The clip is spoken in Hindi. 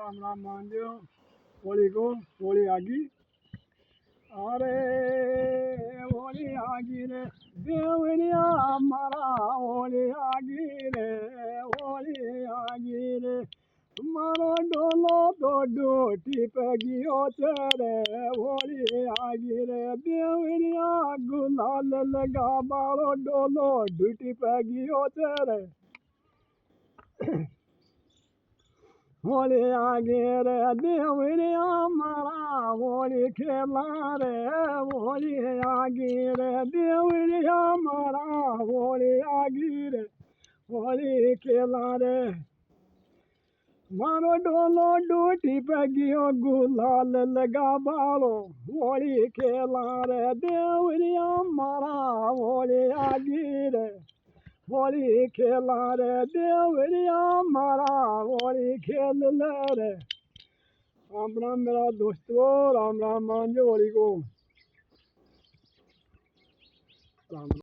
राम राम मान जो होली को होली आगी अरे होली आगी रे देवरिया मारा होली आगी रे होली आगी रे मारो डोलो तो डोटी पे गियो तेरे होली आगी रे देवरिया गुलाल लगा मारो डोलो डूटी पे गियो तेरे होली आगे रे देवरिया मारा होली खेला रे होली आगे रे देवरिया मारा होली आगे रे होली खेला रे मारो डोलो डूटी पे गियो गुलाल लगा बालो होली खेला रे देवरिया मारा होली आगे रे होली खेला रे देवरिया मारा होली खेल ले रे राम राम मेरा दोस्तों राम राम मान जो होली को राम